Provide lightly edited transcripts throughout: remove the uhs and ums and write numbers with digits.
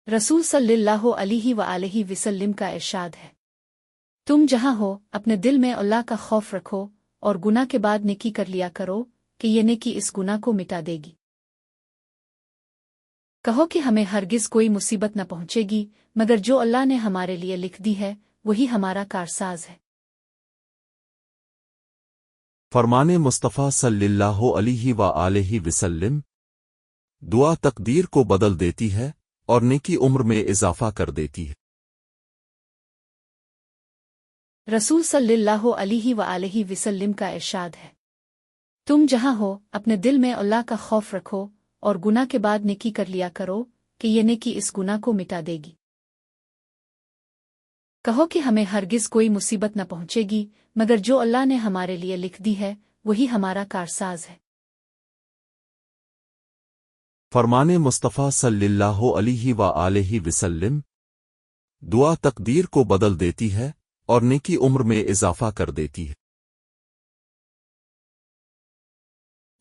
रसूल सल्लल्लाहु अलैहि वआलैहि वसल्लम का इरशाद है, तुम जहाँ हो अपने दिल में अल्लाह का खौफ रखो और गुनाह के बाद नेकी कर लिया करो कि ये नेकी इस गुनाह को मिटा देगी। कहो कि हमें हरगिज कोई मुसीबत न पहुंचेगी मगर जो अल्लाह ने हमारे लिए लिख दी है वही हमारा कारसाज है। फरमाने मुस्तफ़ा सल्लल्लाहु अलैहि वआलैहि वसल्लम, दुआ तकदीर को बदल देती है और नेकी उम्र में इजाफा कर देती है। रसूल सल्लल्लाहु अलैहि वआलैहि वसल्लम का इरशाद है, तुम जहाँ हो अपने दिल में अल्लाह का खौफ रखो और गुनाह के बाद नेकी कर लिया करो कि ये नेकी इस गुनाह को मिटा देगी। कहो कि हमें हरगिज कोई मुसीबत न पहुंचेगी मगर जो अल्लाह ने हमारे लिए लिख दी है वही हमारा कारसाज है। फरमाने मुस्तफ़ा सल्लल्लाहु अलैहि वआलैहि वसल्लम, दुआ तकदीर को बदल देती है और नेकी उम्र में इजाफा कर देती है।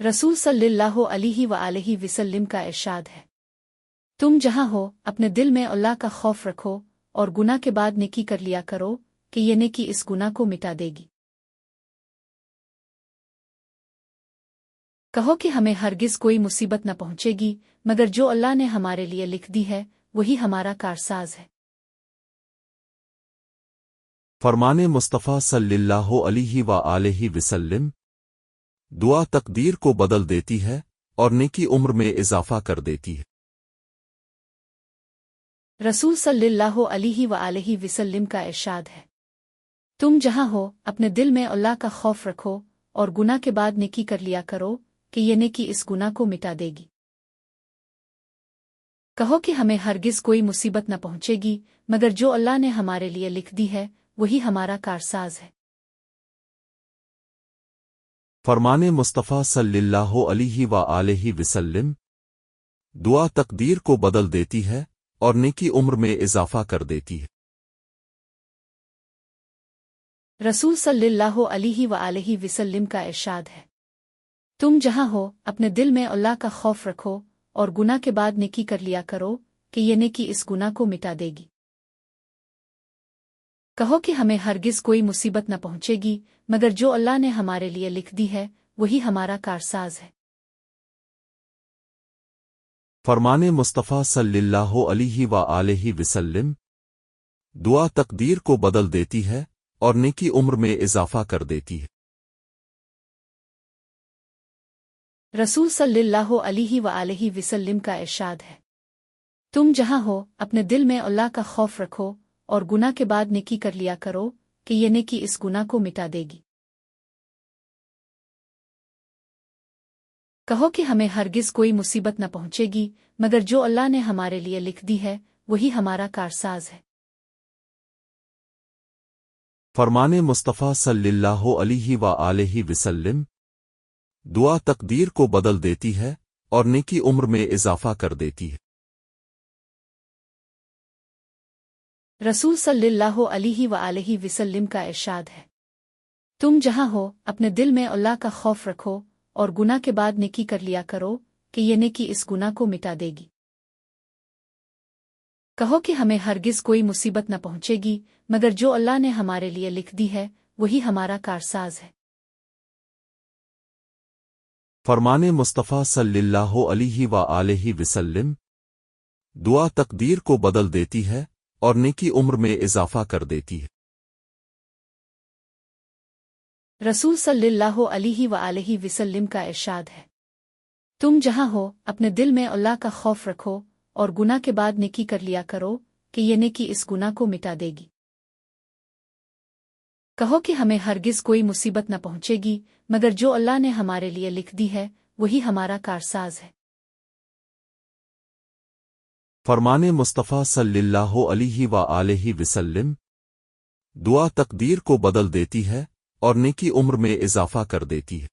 रसूल सल्लल्लाहु अलैहि वआलैहि वसल्लम का इरशाद है, तुम जहाँ हो अपने दिल में अल्लाह का खौफ रखो और गुनाह के बाद नेकी कर लिया करो कि ये नेकी इस गुनाह को मिटा देगी। कहो कि हमें हरगिज कोई मुसीबत न पहुंचेगी मगर जो अल्लाह ने हमारे लिए लिख दी है वही हमारा कारसाज है। फरमाने मुस्तफ़ा सल्लल्लाहु अलैहि वआलैहि वसल्लम, दुआ तकदीर को बदल देती है और नेकी उम्र में इजाफा कर देती है। रसूल सल्लल्लाहु अलैहि वआलैहि वसल्लम का इरशाद है, तुम जहाँ हो अपने दिल में अल्लाह का खौफ रखो और गुनाह के बाद नेकी कर लिया करो कि ये नेकी इस गुनाह को मिटा देगी। कहो कि हमें हरगिज कोई मुसीबत न पहुंचेगी मगर जो अल्लाह ने हमारे लिए लिख दी है वही हमारा कारसाज है। फरमाने मुस्तफ़ा सल्लल्लाहु अलैहि वआलैहि वसल्लम, दुआ तकदीर को बदल देती है और नेकी उम्र में इजाफा कर देती है। रसूल सल्लल्लाहु अलैहि वआलैहि वसल्लम का इरशाद है, तुम जहाँ हो अपने दिल में अल्लाह का खौफ रखो और गुनाह के बाद नेकी कर लिया करो कि ये नेकी इस गुनाह को मिटा देगी। कहो कि हमें हरगिज कोई मुसीबत न पहुंचेगी मगर जो अल्लाह ने हमारे लिए लिख दी है वही हमारा कारसाज है। फरमाने मुस्तफ़ा सल्लल्लाहु अलैहि वआलैहि वसल्लम, दुआ तकदीर को बदल देती है और नेकी उम्र में इजाफा कर देती है। रसूल सल्लल्लाहु अलैहि वआलैहि वसल्लम का इरशाद है, तुम जहाँ हो अपने दिल में अल्लाह का खौफ रखो और गुनाह के बाद नेकी कर लिया करो कि ये नेकी इस गुनाह को मिटा देगी। कहो कि हमें हरगिज कोई मुसीबत न पहुंचेगी मगर जो अल्लाह ने हमारे लिए लिख दी है वही हमारा कारसाज है। फरमाने मुस्तफ़ा सल्लल्लाहु अलैहि वआलैहि वसल्लम, दुआ तकदीर को बदल देती है और नेकी उम्र में इजाफा कर देती है। रसूल सल्लल्लाहु अलैहि वआलैहि वसल्लम का इरशाद है, तुम जहाँ हो अपने दिल में अल्लाह का खौफ रखो और गुनाह के बाद नेकी कर लिया करो कि ये नेकी इस गुनाह को मिटा देगी। कहो कि हमें हरगिज कोई मुसीबत न पहुंचेगी मगर जो अल्लाह ने हमारे लिए लिख दी है वही हमारा कारसाज है। फरमाने मुस्तफ़ा सल्लल्लाहु अलैहि वआलैहि वसल्लम, दुआ तकदीर को बदल देती है और नेकी उम्र में इजाफा कर देती है। रसूल सल्लल्लाहु अलैहि वआलैहि वसल्लम का इरशाद है, तुम जहाँ हो अपने दिल में अल्लाह का खौफ रखो और गुनाह के बाद नेकी कर लिया करो कि ये नेकी इस गुनाह को मिटा देगी। कहो कि हमें हरगिज कोई मुसीबत न पहुंचेगी मगर जो अल्लाह ने हमारे लिए लिख दी है वही हमारा कारसाज है। फरमाने मुस्तफ़ा सल्लल्लाहु अलैहि वआलैहि वसल्लम, दुआ तकदीर को बदल देती है और नेकी उम्र में इजाफा कर देती है।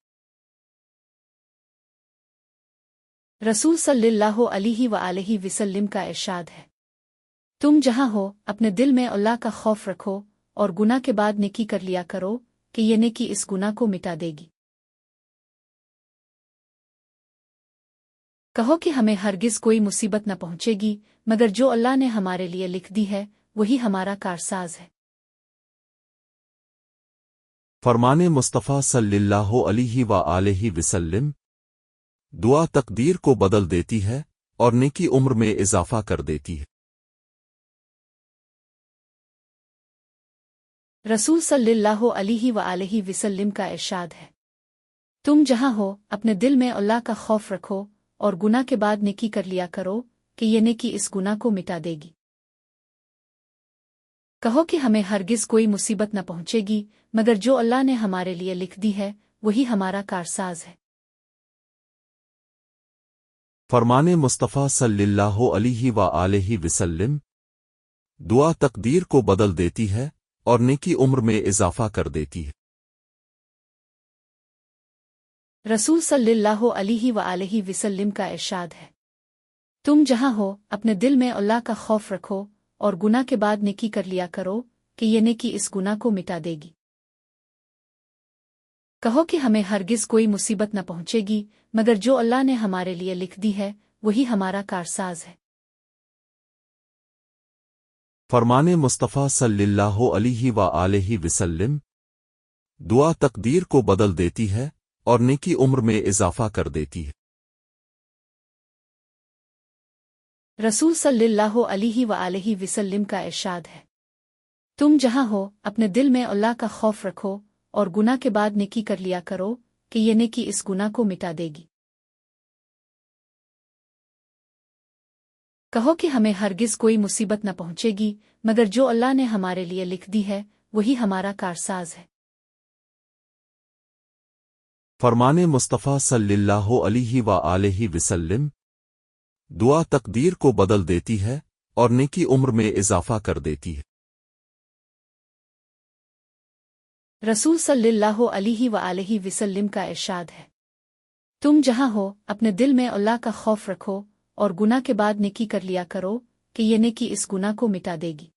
रसूल सल्लल्लाहु अलैहि वआलैहि वसल्लम का इरशाद है, तुम जहाँ हो अपने दिल में अल्लाह का खौफ रखो और गुनाह के बाद नेकी कर लिया करो कि ये नेकी इस गुनाह को मिटा देगी। कहो कि हमें हरगिज कोई मुसीबत न पहुंचेगी مگر جو اللہ نے ہمارے لیے لکھ دی ہے وہی ہمارا کارساز ہے۔ فرمان مصطفیٰ صلی اللہ علیہ وآلہ وسلم، دعا تقدیر کو بدل دیتی ہے اور نیکی عمر میں اضافہ کر دیتی ہے۔ رسول صلی اللہ علیہ وآلہ وسلم کا ارشاد ہے، تم جہاں ہو اپنے دل میں اللہ کا خوف رکھو اور گناہ کے بعد نیکی کر لیا کرو کہ یہ نیکی اس گناہ کو مٹا دے گی۔ کہو کہ ہمیں ہرگز کوئی مصیبت نہ پہنچے گی مگر جو اللہ نے ہمارے لیے لکھ دی ہے وہی ہمارا کارساز ہے۔ فرمان مصطفیٰ صلی اللہ علیہ وآلہ وسلم، دعا تقدیر کو بدل دیتی ہے اور نیکی عمر میں اضافہ کر دیتی ہے۔ رسول صلی اللہ علیہ وآلہ وسلم کا ارشاد ہے، تم جہاں ہو اپنے دل میں اللہ کا خوف رکھو اور گناہ کے بعد نیکی کر لیا کرو کہ یہ نیکی اس گناہ کو مٹا دے گی۔ کہو کہ ہمیں ہرگز کوئی مصیبت نہ پہنچے گی مگر جو اللہ نے ہمارے لیے لکھ دی ہے وہی ہمارا کارساز ہے۔ فرمان مصطفیٰ صلی اللہ علیہ وآلہ وسلم، دعا تقدیر کو بدل دیتی ہے اور نیکی عمر میں اضافہ کر دیتی ہے۔ رسول صلی اللہ علیہ وآلہ وسلم کا ارشاد ہے، تم جہاں ہو اپنے دل میں اللہ کا خوف رکھو اور گناہ کے بعد نیکی کر لیا کرو کہ یہ نیکی اس گناہ کو مٹا دے گی۔ کہو کہ ہمیں ہرگز کوئی مصیبت نہ پہنچے گی مگر جو اللہ نے ہمارے لیے لکھ دی ہے وہی ہمارا کارساز ہے۔ فرمان مصطفیٰ صلی اللہ علیہ وآلہ وسلم، دعا تقدیر کو بدل دیتی ہے اور نیکی عمر میں اضافہ کر دیتی ہے۔ رسول صلی اللہ علیہ وآلہ وسلم کا ارشاد ہے، تم جہاں ہو اپنے دل میں اللہ کا خوف رکھو اور گناہ کے بعد نیکی کر لیا کرو کہ یہ نیکی اس گناہ کو مٹا دے گی۔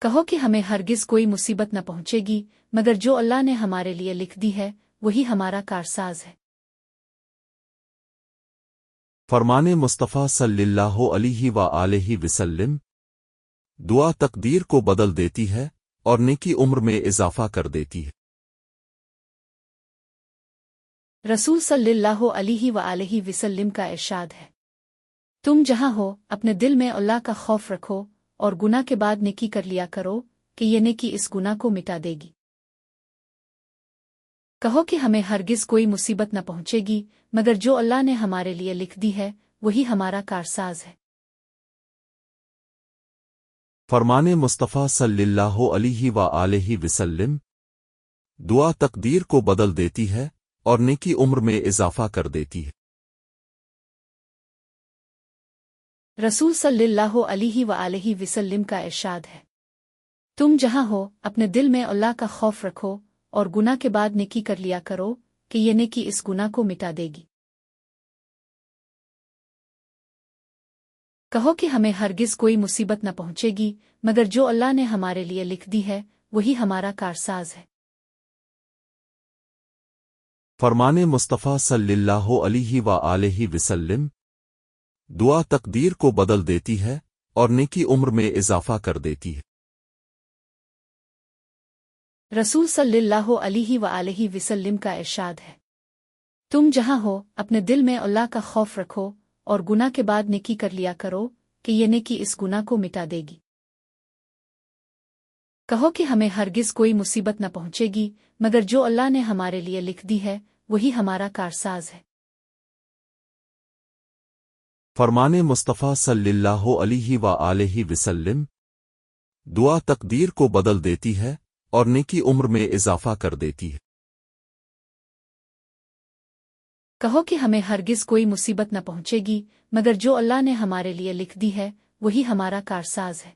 کہو کہ ہمیں ہرگز کوئی مصیبت نہ پہنچے گی مگر جو اللہ نے ہمارے لیے لکھ دی ہے وہی ہمارا کارساز ہے۔ فرمان مصطفیٰ صلی اللہ علیہ وآلہ وسلم، دعا تقدیر کو بدل دیتی ہے اور نیکی عمر میں اضافہ کر دیتی ہے۔ رسول صلی اللہ علیہ وآلہ وسلم کا ارشاد ہے، تم جہاں ہو اپنے دل میں اللہ کا خوف رکھو اور گناہ کے بعد نیکی کر لیا کرو کہ یہ نیکی اس گناہ کو مٹا دے گی۔ کہو کہ ہمیں ہرگز کوئی مصیبت نہ پہنچے گی مگر جو اللہ نے ہمارے لیے لکھ دی ہے وہی ہمارا کارساز ہے۔ فرمان مصطفیٰ صلی اللہ علیہ وآلہ وسلم، دعا تقدیر کو بدل دیتی ہے اور نیکی عمر میں اضافہ کر دیتی ہے۔ رسول صلی اللہ علیہ وآلہ وسلم کا ارشاد ہے، تم جہاں ہو اپنے دل میں اللہ کا خوف رکھو اور گناہ کے بعد نیکی کر لیا کرو کہ یہ نیکی اس گناہ کو مٹا دے گی۔ کہو کہ ہمیں ہرگز کوئی مصیبت نہ پہنچے گی مگر جو اللہ نے ہمارے لیے لکھ دی ہے وہی ہمارا کارساز ہے۔ فرمان مصطفیٰ صلی اللہ علیہ وآلہ وسلم، دعا تقدیر کو بدل دیتی ہے اور نیکی عمر میں اضافہ کر دیتی ہے۔ رسول صلی اللہ علیہ وآلہ وسلم کا ارشاد ہے، تم جہاں ہو اپنے دل میں اللہ کا خوف رکھو اور گناہ کے بعد نیکی کر لیا کرو کہ یہ نیکی اس گناہ کو مٹا دے گی۔ کہو کہ ہمیں ہرگز کوئی مصیبت نہ پہنچے گی مگر جو اللہ نے ہمارے لیے لکھ دی ہے وہی ہمارا کارساز ہے۔ فرمان مصطفیٰ صلی اللہ علیہ وآلہ وسلم، دعا تقدیر کو بدل دیتی ہے اور نیکی عمر میں اضافہ کر دیتی ہے۔ کہو کہ ہمیں ہرگز کوئی مصیبت نہ پہنچے گی مگر جو اللہ نے ہمارے لیے لکھ دی ہے وہی ہمارا کارساز ہے۔